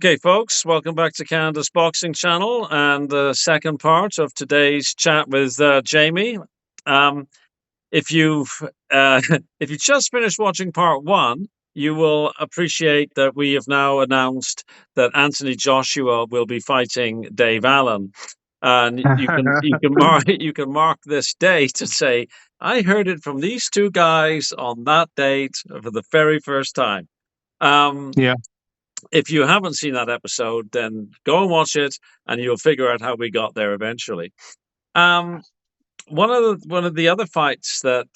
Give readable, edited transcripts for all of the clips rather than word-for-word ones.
Okay, folks, welcome back to Canada's Boxing Channel and the second part of today's chat with Jamie. Um, if you've if you just finished watching part one, you will appreciate that we have now announced that Anthony Joshua will be fighting Dave Allen, and you can mark this date and say, "I heard it from these two guys on that date for the very first time." Um, Yeah. if you haven't seen that episode, then go and watch it, and you'll figure out how we got there eventually. Um, one of the other fights that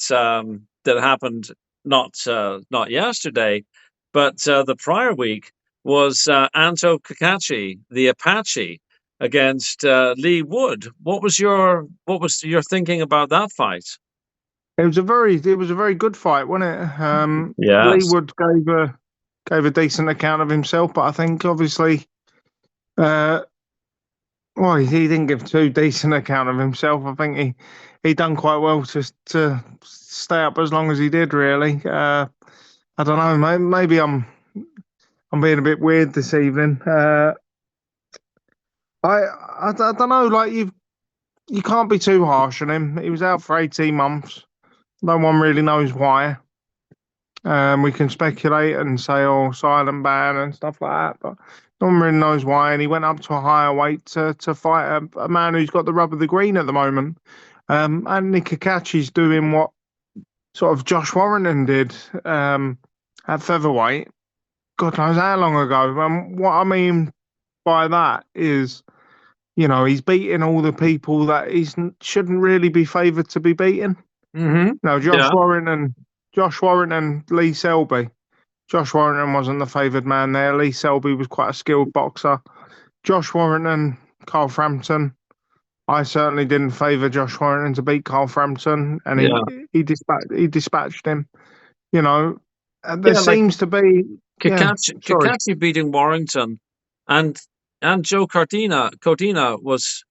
happened not yesterday, but the prior week was Anto Kakachi, the Apache, against Lee Wood. What was your thinking about that fight? It was a very good fight, wasn't it? Lee Yes. Wood gave a decent account of himself, but I think obviously, uh, well, he didn't give too decent account of himself. I think he done quite well to stay up as long as he did. Really, I don't know. Maybe I'm being a bit weird this evening. I don't know. Like you can't be too harsh on him. He was out for 18 months. No one really knows why. We can speculate and say, oh, silent ban and stuff like that, but no one really knows why. And he went up to a higher weight to fight a man who's got the rub of the green at the moment. Anthony Kakachi's doing what sort of Josh Warrington did at featherweight. God knows how long ago. What I mean by that is, he's beating all the people that he shouldn't really be favoured to be beating. Mm-hmm. No, Yeah. Josh Warrington, Lee Selby. Josh Warrington wasn't the favoured man there. Lee Selby was quite a skilled boxer. Josh Warrington, Carl Frampton. I certainly didn't favour Josh Warrington to beat Carl Frampton, and Yeah. he dispatched him. You know, and there Yeah. Like seems to be, yeah. Sorry, Cacace beating Warrington, and Joe Cordina was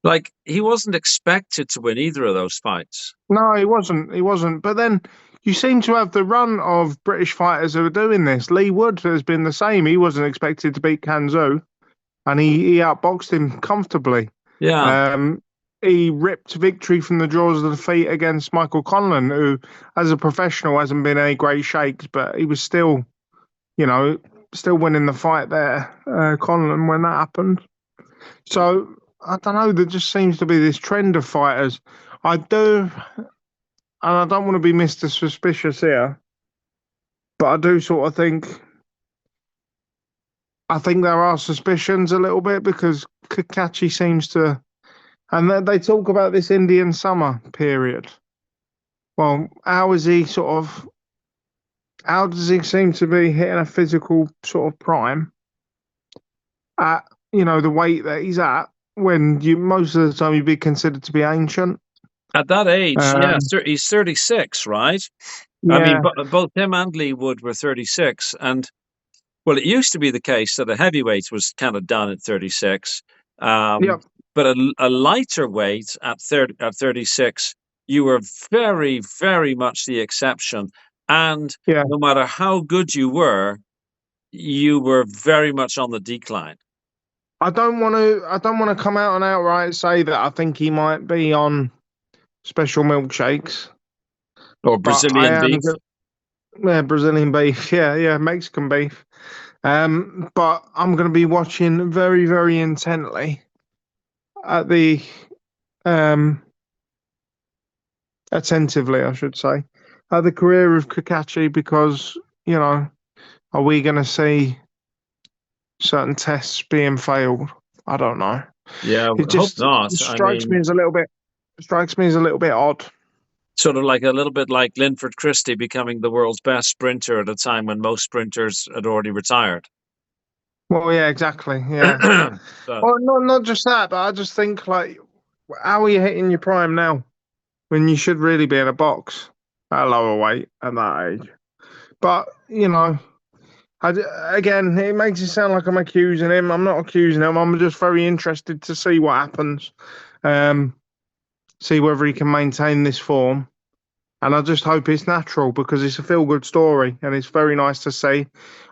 like he wasn't expected to win either of those fights. no, he wasn't. He wasn't. But then you seem to have the run of British fighters who are doing this. Lee Wood has been the same. He wasn't expected to beat Kanzu, and he outboxed him comfortably. Yeah, Um, he ripped victory from the jaws of defeat against Michael Conlan, who, as a professional, hasn't been any great shakes, but he was still, you know, still winning the fight there, Conlan, when that happened. So I don't know. There just seems to be this trend of fighters. I do, and I don't want to be Mr. Suspicious here, but I do sort of think. I think there are suspicions a little bit because Kakachi seems to, and they talk about this Indian summer period. Well, how does he seem to be hitting a physical sort of prime at, the weight that he's at when you most of the time you'd be considered to be ancient? at that age, yeah, Um, he's 36, right? I mean, yeah, both him and Lee Wood were 36, and well, it used to be the case that a heavyweight was kind of done at 36, um, yep, but a lighter weight at 36, you were very, very much the exception, and yeah. no matter how good you were very much on the decline. I don't want to come out and outright say that I think he might be on special milkshakes, Or but I Brazilian am beef. go- yeah, Brazilian beef, yeah, yeah, Mexican beef. But I'm going to be watching very, very intently at the um attentively, I should say, the career of Kakachi because, you know, are we going to see certain tests being failed? I don't know. Yeah, It hope just not. I strikes me mean, as a little bit strikes me as a little bit odd. sort of like a little bit like Linford Christie becoming the world's best sprinter at a time when most sprinters had already retired. Well, yeah, exactly. Yeah. But Well, not just that, but I just think like, how are you hitting your prime now when you should really be in a box at a lower weight at that age? But again, it makes it sound like I'm accusing him. I'm not accusing him. I'm just very interested to see what happens. Um, See whether he can maintain this form And I just hope it's natural because it's a feel-good story and it's very nice to see.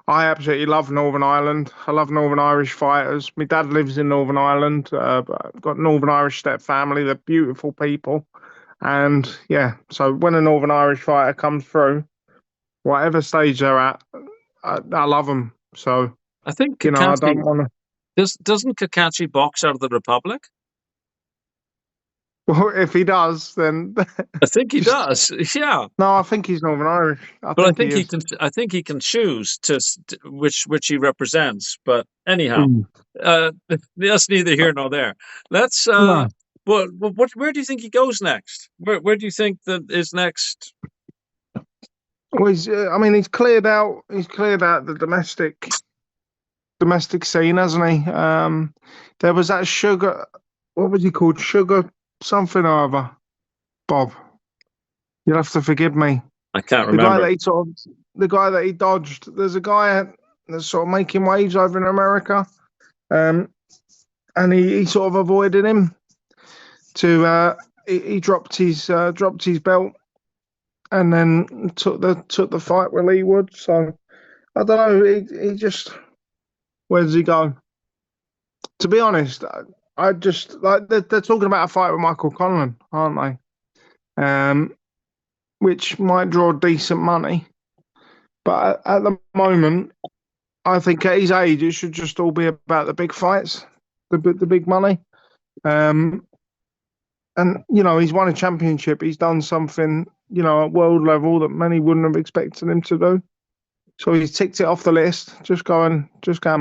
I absolutely love Northern Ireland. I love Northern Irish fighters. My dad lives in Northern Ireland. I've got Northern Irish step family. They're beautiful people. And yeah, so when a Northern Irish fighter comes through, whatever stage they're at, I love them. So, I think I Kakashi don't want to. doesn't Kakachi box out of the Republic? Well, if he does, then I think he just does. Yeah, no. I think he's Northern Irish. I but think he is. I think he can choose which he represents. But anyhow, Mm. uh, that's neither here nor there. Let's. No. Where do you think he goes next? Where do you think that is next? Well, I mean, he's cleared out. He's cleared out the domestic scene, hasn't he? There was that sugar. What was he called? Sugar something or other. Bob, you'll have to forgive me. I can't The guy remember. that he sort of, the guy that he dodged. There's a guy that's sort of making waves over in America, um, and he sort of avoided him. He dropped his belt and then took the fight with Lee Wood. So I don't know. He just where does he go? To be honest, I just like they're talking about a fight with Michael Conlan, aren't they? Which might draw decent money, but at the moment, I think at his age, it should just all be about the big fights, the big money. Um, and he's won a championship. He's done something at world level that many wouldn't have expected him to do. So he's ticked it off the list. Just go and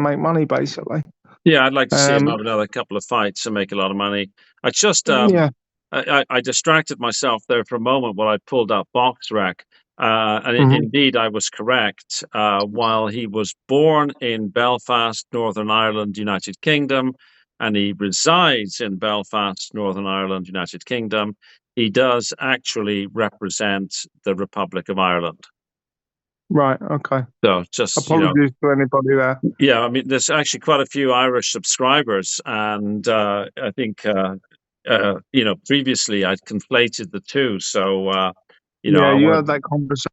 make money, basically. Yeah, I'd like to see him Um, have another couple of fights and make a lot of money. I just yeah. I distracted myself there for a moment while I pulled up BoxRec. Mhm. Indeed, I was correct. While he was born in Belfast, Northern Ireland, United Kingdom, and he resides in Belfast, Northern Ireland, United Kingdom, he does actually represent the Republic of Ireland. Right. Okay. So just, Apologies to anybody there. yeah, I mean, there's actually quite a few Irish subscribers, and I think previously I'd conflated the two. So Yeah, I you want had to, that conversation.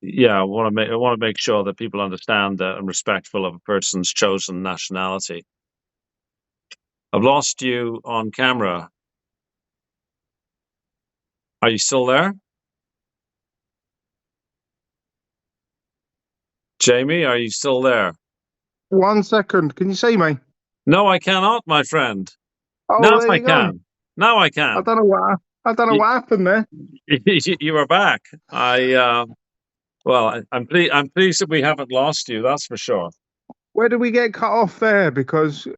yeah, I want to make sure that people understand that I'm respectful of a person's chosen nationality. I've lost you on camera. Are you still there, Jamie? Are you still there? 1 second. Can you see me? No, I cannot, my friend. Oh, Now there I you go. can. Now I I can. don't know You, what happened there. you are back. Well, I'm pleased that we haven't lost you. That's for sure. Where did we get cut off there? Because it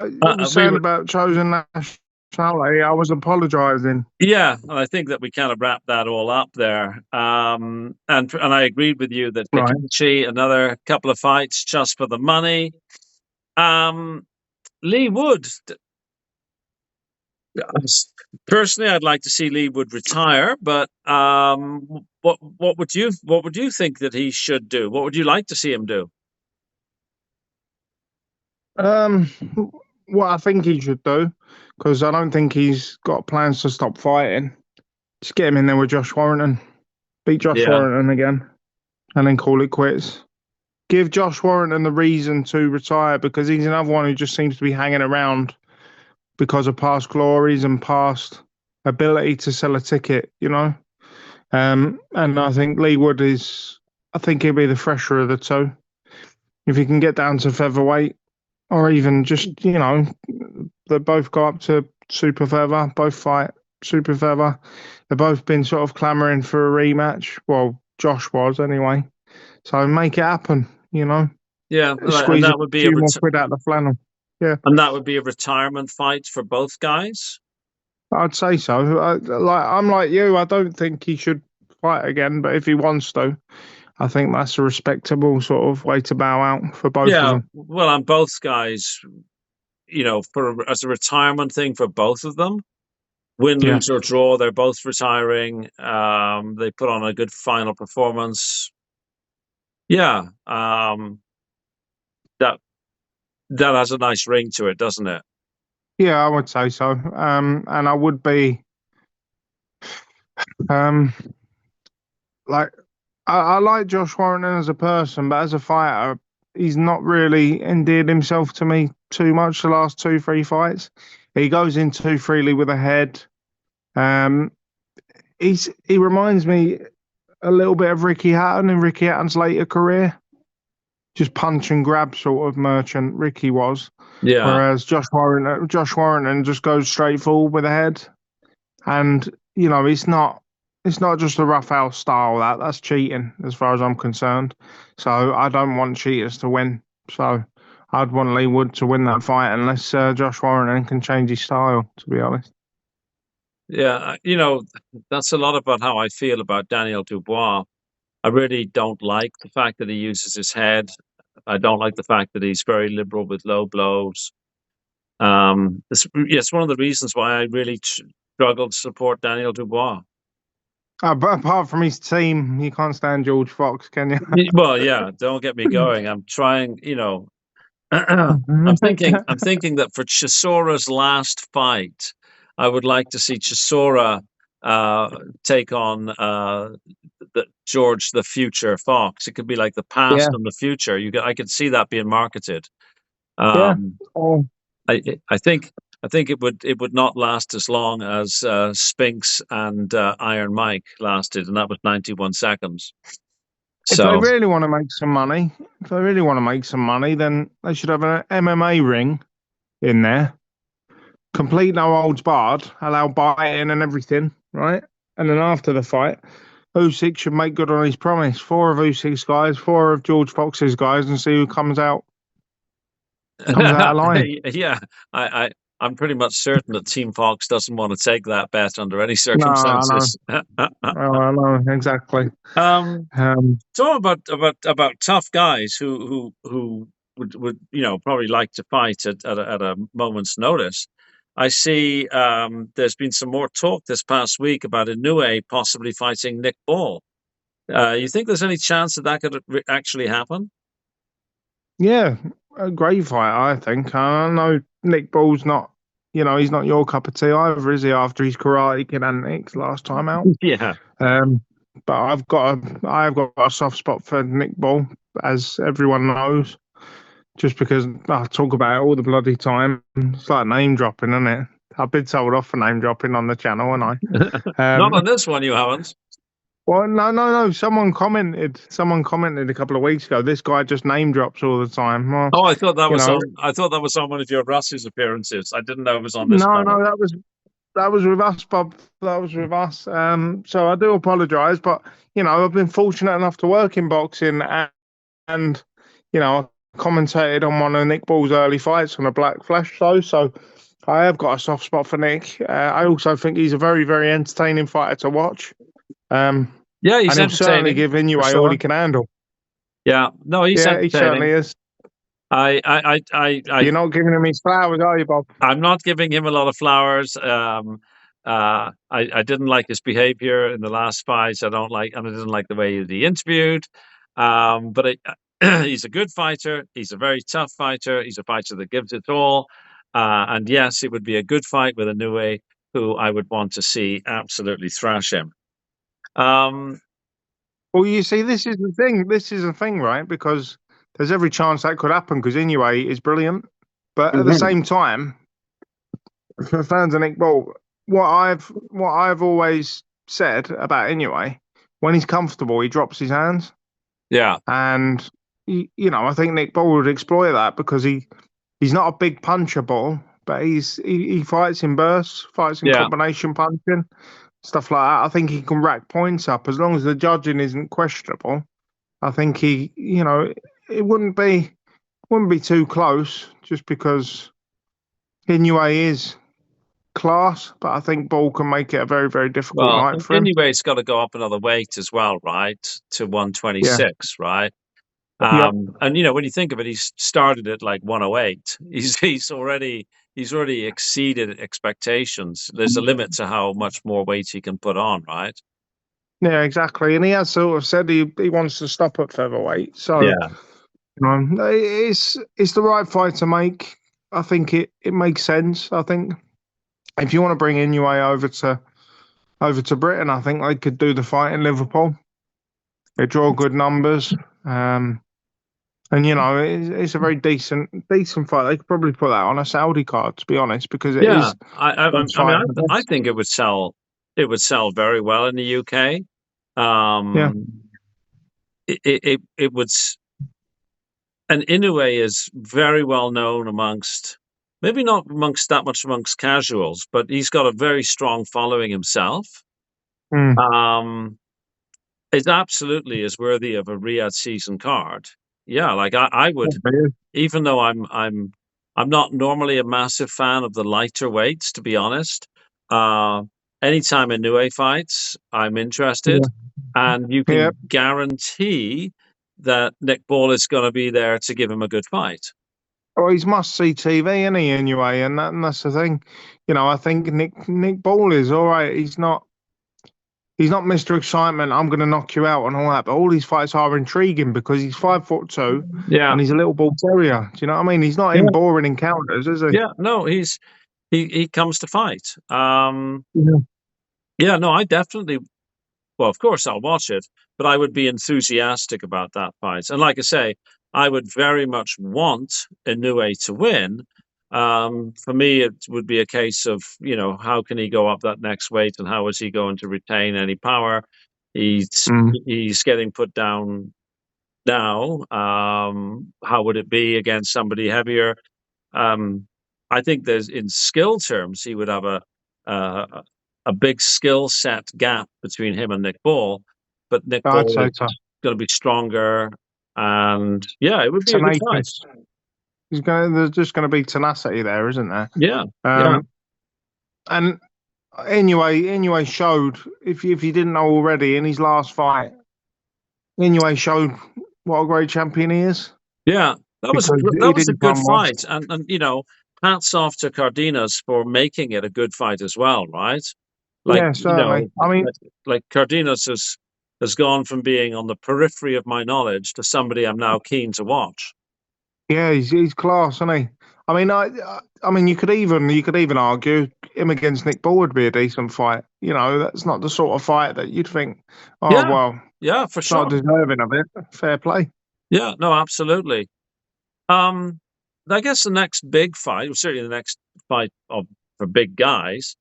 was We saying were, about chosen nationality. I was apologising. yeah, and I think that we kind of wrapped that all up there. And I agreed with you that Right. Kakachi, another couple of fights just for the money. Um, Lee Wood. Personally, I'd like to see Lee Wood retire, but what would you think that he should do? What would you like to see him do? Um, what I think he should do, because I don't think he's got plans to stop fighting. Just get him in there with Josh Warrington, beat Josh Yeah, Warrington again, and then call it quits. Give Josh Warrington the reason to retire because he's another one who just seems to be hanging around because of past glories and past ability to sell a ticket. And I think Lee Wood I think he'll be the fresher of the two. If he can get down to featherweight, or even just, they both go up to super feather, both fight super feather. They've both been sort of clamouring for a rematch. Well, Josh was anyway. So make it happen. yeah, and Squeeze a that would be few more quid out the flannel. Yeah, a retirement fight for both guys. I'd say so. I'm like you. I don't think he should fight again, but if he wants to, I think that's a respectable sort of way to bow out for both of Yeah, them. well, on both guys, for as a retirement thing for both of them, win, Yeah. lose or draw, they're both retiring. They put on a good final performance. Yeah, that that has a nice ring to it, doesn't it? Yeah, I would say so. And I would be Um, like I like Josh Warrington as a person, but as a fighter, he's not really endeared himself to me too much the last two, three fights. He goes in too freely with a head. Um, he reminds me a little bit of Ricky Hatton in Ricky Hatton's later career. Just punch and grab sort of merchant Ricky was. Yeah. Whereas Josh Warrington just goes straight forward with a head. And, it's not just a rough house style that's cheating as far as I'm concerned. So I don't want cheaters to win. So I'd want Lee Wood to win that fight unless Josh Warrington can change his style, to be honest. Yeah. That's a lot about how I feel about Daniel Dubois. I really don't like the fact that he uses his head. I don't like the fact that he's very liberal with low blows. It's one of the reasons why I really struggle to support Daniel Dubois. But apart from his team, you can't stand George Fox, can you? Well, yeah, don't get me going. I'm trying, I'm thinking that for Chisora's last fight, I would like to see Chisora take on George the Future Fox. It could be like the past Yeah, and the future. I could see that being marketed. yeah. Um, Oh, I think it would not last as long as Spinks and Iron Mike lasted, and that was 91 seconds. if they So really want to make some money, then they should have an MMA ring in there. Complete no holds barred, allow biting and everything, right? And then after the fight, Usyk should make good on his promise. Four of Usyk's guys, four of George Fox's guys, and see who comes out alive. yeah, I, I I'm pretty much certain that Team Fox doesn't want to take that bet under any No, I know, circumstances. I know exactly. um, Um, so about tough guys who would probably like to fight at a moment's notice. I see there's been some more talk this past week about Inoue possibly fighting Nick Ball. You think there's any chance that could actually happen? yeah, a great fight, I think. I know Nick Ball's not, he's not your cup of tea either, is he? After his Karate Kid antics last time out. Yeah. Um, but I've got a soft spot for Nick Ball, as everyone knows, just because I talk about it all the bloody time. It's like name dropping, isn't it? I've been told off for name dropping on the channel, and Not um, on this one, you haven't. well, no, no, no. Someone commented. Someone commented a couple of weeks ago. This guy just name drops all the time. Well, Oh, I thought that you was know, on. I thought that was on one of your Russ's appearances. I didn't know it was on this no, channel. no, that was with us, Bob. That was with us. So I do apologise, but I've been fortunate enough to work in boxing, and I commentated on one of Nick Ball's early fights on a Black Flash show. So I have got a soft spot for Nick. I also think he's a very, very entertaining fighter to watch. Yeah, And he's he'll certainly entertaining give for Inoue all sure. he can handle. Yeah, no, he's Yeah, he certainly entertaining. is. I You're not giving him his flowers, are you, Bob? I'm not giving him a lot of flowers. I didn't like his behavior in the last fight. And I didn't like the way he interviewed. But he's a good fighter. He's a very tough fighter. He's a fighter that gives it all. And yes, it would be a good fight with Inoue, who I would want to see absolutely thrash him. Um, Well, you see, this is the thing. This is the thing, right? Because there's every chance that could happen because Inoue is brilliant. But at the Mhm. same time, for fans of Nick Ball, what I've always said about Inoue, when he's comfortable, he drops his hands. Yeah, And, I think Nick Ball would exploit that because he's not a big puncher ball, but he fights in bursts, fights in yeah. combination punching, stuff like that. I think he can rack points up as long as the judging isn't questionable. I think it wouldn't be too close just because Inoue is class, but I think Ball can make it a very, very difficult Well, night for him. anyway, it's got to go up another weight as well, right? To Yeah. 126, right? Yep. And when you think of it, he's started at like 108. He's already exceeded expectations. There's a limit to how much more weight he can put on, right? Yeah, exactly. And he has sort of said he wants to stop at featherweight. So, Yeah. it's the right fight to make. I think it makes sense. I think if you want to bring Inoue over to Britain. I think they could do the fight in Liverpool. They draw good numbers. And it's a very decent fight. They could probably put that on a Saudi card, to be honest, because it Yeah, is I best I mean, fight in the I best. think it would sell. It would sell very well in the UK. Yeah. It would. And Inoue is very well known amongst, maybe not amongst that much amongst casuals, but he's got a very strong following himself. Mm. Um, it absolutely is worthy of a Riyadh season card. Yeah, like I would, even though I'm not normally a massive fan of the lighter weights, to be honest. Uh, anytime Inoue fights, I'm interested, Yeah. and you Yeah. can guarantee that Nick Ball is going to be there to give him a good fight. Well, he's must see TV, isn't he, anyway? And that's the thing. I think Nick Ball is all right. He's not Mr. Excitement. I'm going to knock you out and all that. But all these fights are intriguing because he's 5'2" Yeah, and he's a little ball terrier. Do you know what I mean? He's not in yeah, boring encounters, is he? yeah. No, he comes to fight. Yeah. Yeah, no, I definitely. Well, of course I'll watch it, but I would be enthusiastic about that fight. And like I say, I would very much want Inoue to win. For me, it would be a case of, how can he go up that next weight and how is he going to retain any power? He's Mm. he's getting put down now. How would it be against somebody heavier? Um, I think there's in skill terms, he would have a a big skill set gap between him and Nick Ball, but Nick I'd Ball say is so. going to be stronger, and yeah, it would be a good fight. Tenacious. There's just going to be tenacity there, isn't there? Yeah, yeah, Um, and Inoue showed, if you didn't know already, in his last fight, Inoue showed what a great champion he is yeah. because he That was a didn't good come off. fight, and hats off to Cardenas for making it a good fight as well, right? Like Yeah, certainly. I mean, like Cardenas has gone from being on the periphery of my knowledge to somebody I'm now keen to watch. yeah, he's class, isn't he? I mean, you could even argue him against Nick Ball would be a decent fight. That's not the sort of fight that you'd think, oh Yeah, well, yeah, for it's not sure. deserving of it. Fair play. Yeah, no, absolutely. Um, I guess the next big fight, well, certainly the next fight for big guys,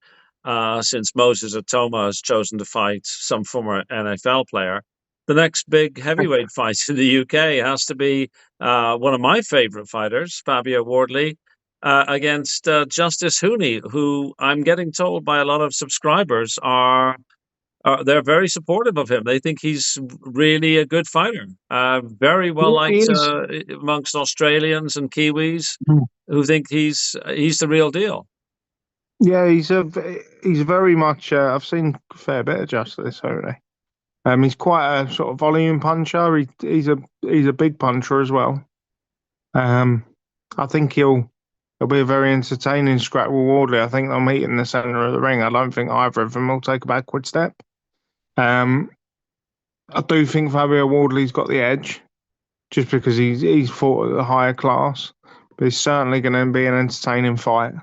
since Moses Atoma has chosen to fight some former NFL player, the next big heavyweight fight in the UK has to be one of my favorite fighters, Fabio Wardley, against Justice Huni, who I'm getting told by a lot of subscribers they're very supportive of him. They think he's really a good fighter. Very well Yeah, he liked is. amongst Australians and Kiwis Mm. who think he's the real deal. Yeah, he's very much. I've seen a fair bit of Justice, haven't I? He's quite a sort of volume puncher. He's a big puncher as well. Um, I think he'll be a very entertaining scrap with Wardley. I think they'll meet in the centre of the ring. I don't think either of them will take a backward step. Um, I do think Fabio Wardley's got the edge, just because he's fought at a higher class. But it's certainly going to be an entertaining fight.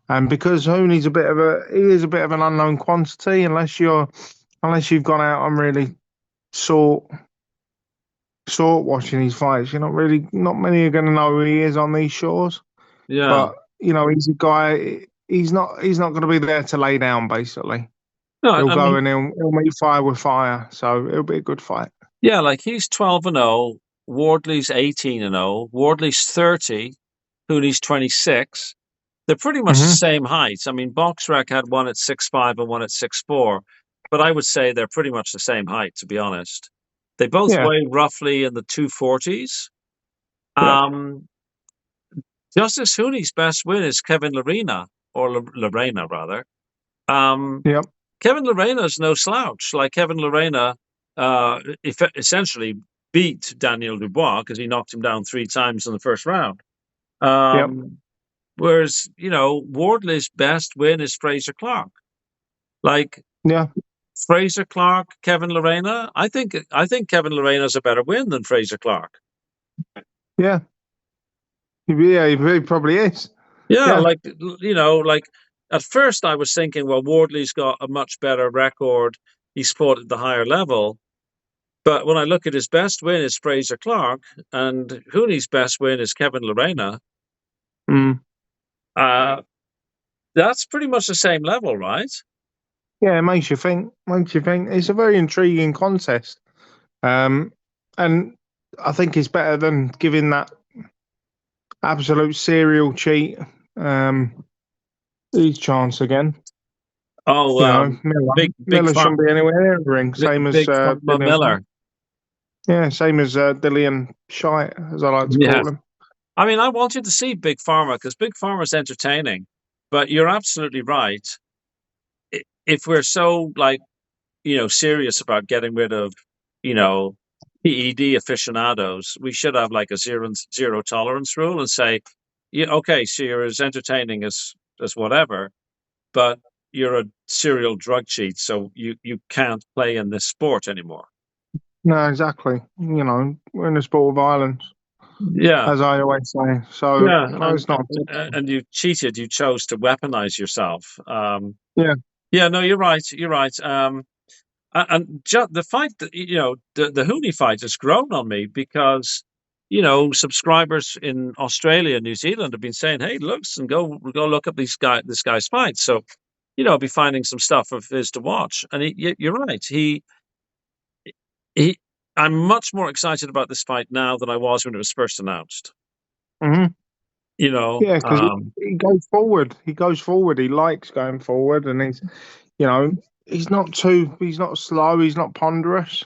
And because Hooney's he is a bit of an unknown quantity unless you've gone out and really sought watching his fights. Not many are going to know who he is on these shores. Yeah. But he's a guy. He's not going to be there to lay down. Basically, No, he'll I go mean, and he'll meet fire with fire. So it'll be a good fight. yeah, like he's 12-0, Wardley's 18-0, Wardley's 30, Hooney's 26. They're pretty much the Hmm. same heights. I mean, BoxRec had one at 6'5" and one at 6'4", but I would say they're pretty much the same height, to be honest. They both Yeah. weigh roughly in the 240s. Yep. Justice Hooney's best win is Kevin Lorena, or Lorena rather. Um, Yep. Kevin Lorena is no slouch. Like Kevin Lorena, essentially beat Daniel Dubois because he knocked him down 3 times in the first round. Yep. Whereas Wardley's best win is Fraser Clark. Like Yeah. Fraser Clark, Kevin Lorena. I think Kevin Lorena's a better win than Fraser Clark. Yeah. Yeah. He probably is. Yeah, Yeah. like at first I was thinking, well, Wardley's got a much better record. He's fought at the higher level. But when I look at his best win is Fraser Clark, and Huni's best win is Kevin Lorena. Mm. Uh, that's pretty much the same level, right? Yeah, it makes you think. Makes you think. It's a very intriguing contest, and I think it's better than giving that absolute serial cheat his chance again. Oh, You know, big Miller shouldn't be anywhere near the ring. Same as big Farmer Dillian. Miller. Yeah, same as Dillian Shite, as I like to Yeah. call him. I mean, I wanted to see Big Pharma because Big Pharma's entertaining, but you're absolutely right. If we're so serious about getting rid of, you know, PED aficionados, we should have like a zero tolerance rule and say, yeah, okay, so you're as entertaining as whatever, but you're a serial drug cheat, so you can't play in this sport anymore. No, exactly. You know, we're in a sport of violence, Yeah. as I always say. So, Yeah, no, it's not. and you cheated. You chose to weaponize yourself. Yeah. Yeah, no, you're right. You're right. And the fight, the Huni fight has grown on me because subscribers in Australia and New Zealand have been saying, "Hey, looks and go look up this guy's fight." So, I'll be finding some stuff of his to watch. And you're right. He. I'm much more excited about this fight now than I was when it was first announced. Mm-hmm. You know, Yeah, because he goes forward. He goes forward. He likes going forward, and he's not slow. He's not ponderous.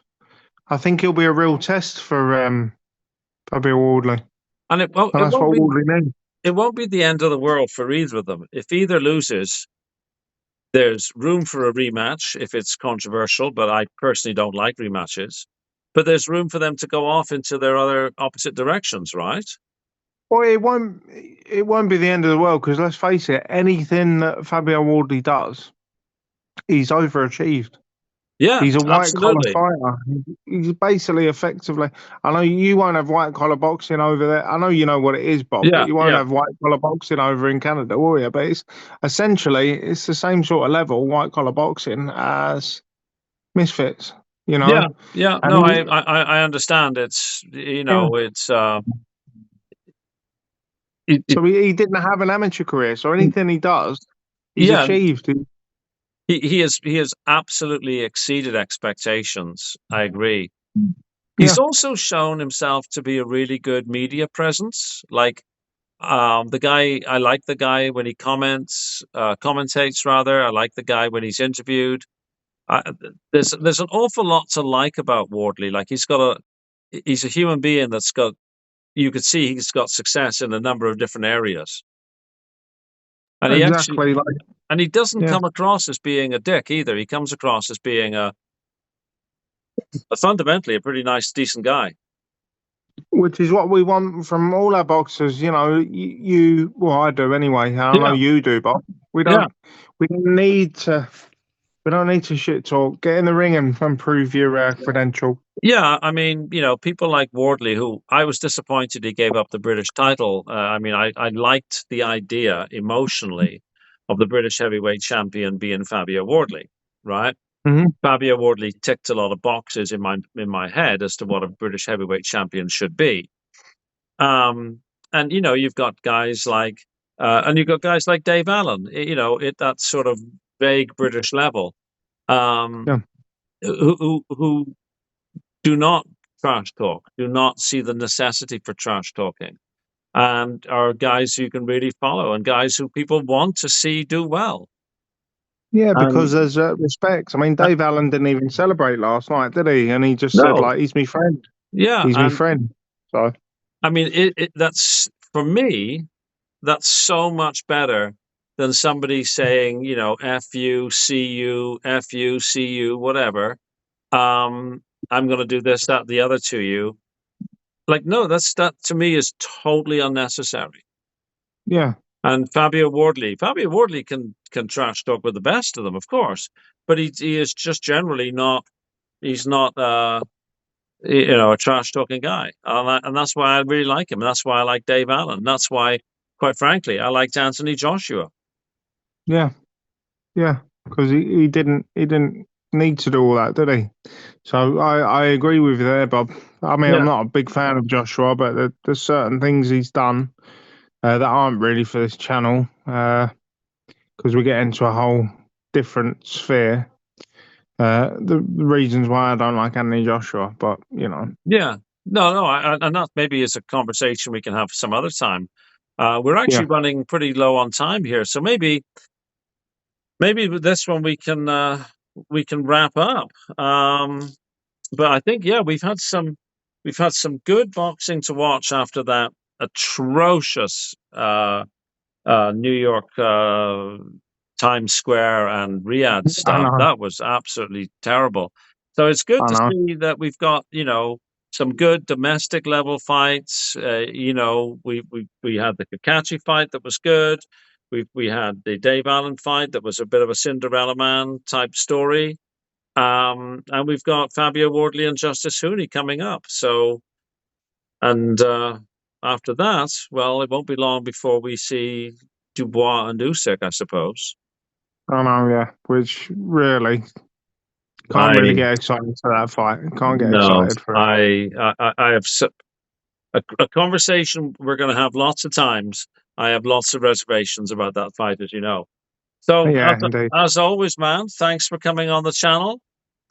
I think he'll be a real test for Bill Wardley, and and that's what Wardley needs. it won't be the end of the world for either of them. If either loses, there's room for a rematch if it's controversial, but I personally don't like rematches. But there's room for them to go off into their other opposite directions, right? Well, it won't be the end of the world because let's face it, anything that Fabio Wardley does, he's overachieved. Yeah, He's a white collar absolutely. fighter. He's basically effectively. I know you won't have white collar boxing over there. I know you know what it is, Bob, Yeah, but you won't yeah, have white collar boxing over in Canada, will you? But it's the same sort of level, white collar boxing, as Misfits. You know, yeah, yeah. and No, I understand. It's yeah. it's So he didn't have an amateur career, so anything he does, he's yeah. achieved. He has absolutely exceeded expectations. I agree. Yeah, He's also shown himself to be a really good media presence. Like the guy, I like the guy when he commentates rather. I like the guy when he's interviewed. I, there's an awful lot to like about Wardley. Like he's a human being that's got. You could see he's got success in a number of different areas, and exactly. Like, he doesn't yeah, come across as being a dick either. He comes across as being fundamentally a pretty nice, decent guy. which is what we want from all our boxers. You know, well, I do anyway. I know Yeah, you do, but we yeah. don't. We don't need to. We don't need to shit talk. Get in the ring and prove your credential. Yeah, I mean, people like Wardley, who I was disappointed he gave up the British title. I mean, I liked the idea emotionally of the British heavyweight champion being Fabio Wardley, right? Mm-hmm. Fabio Wardley ticked a lot of boxes in my head as to what a British heavyweight champion should be. And you've got guys like, Dave Allen, at that sort of vague British level, Yeah, who do not trash talk, do not see the necessity for trash talking, and are guys who you can really follow and guys who people want to see do well. yeah, because And there's respect. I mean, uh, Dave Allen didn't even celebrate last night, did he? And he just said no, like, "He's my friend. yeah, He's my and friend." So I mean, that's for me. That's so much better than somebody saying, "F you, see you, F you, see you, whatever." I'm going to do this, that, the other to you. Like, no, that to me is totally unnecessary. yeah, And Fabio Wardley can trash talk with the best of them, of course, but he is just generally not. He's not a trash talking guy, and that's why I really like him. And that's why I like Dave Allen. That's why, quite frankly, I liked Anthony Joshua. Yeah, yeah, because he didn't need to do all that, did he? So I agree with you there, Bob. I mean, I'm Yeah, not a big fan of Joshua, but there's certain things he's done that aren't really for this channel because we get into a whole different sphere. The reasons why I don't like Anthony Joshua, but yeah. No, and that maybe is a conversation we can have some other time. We're yeah, actually running pretty low on time here, so maybe with this one we can wrap up. But I think yeah, we've had some good boxing to watch after that atrocious New York Times Square and Riyadh I stuff. know, That was absolutely terrible. So it's good I to know, see that we've got some good domestic level fights. We had the Kakachi fight that was good. We had the Dave Allen fight that was a bit of a Cinderella Man type story. And we've got Fabio Wardley and Justice Huni coming up. So and after that, well, it won't be long before we see Dubois and Usyk, I suppose. I know. Yeah, which really can't really I get excited for that fight. Can't get no, excited for it. I have a conversation we're going to have lots of times. I have lots of reservations about that fight, as you know. So Yeah, indeed. as always, man, thanks for coming on the channel.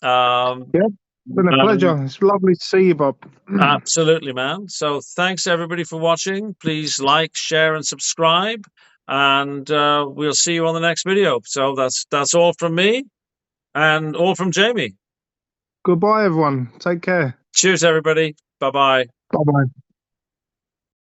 Um, Yeah, been a and pleasure. It's lovely to see you, Bob. absolutely, man. So thanks everybody for watching. Please like, share, and subscribe. And we'll see you on the next video. So that's all from me and all from Jamie. Goodbye, everyone. Take care. Cheers, everybody. Bye bye. Bye bye.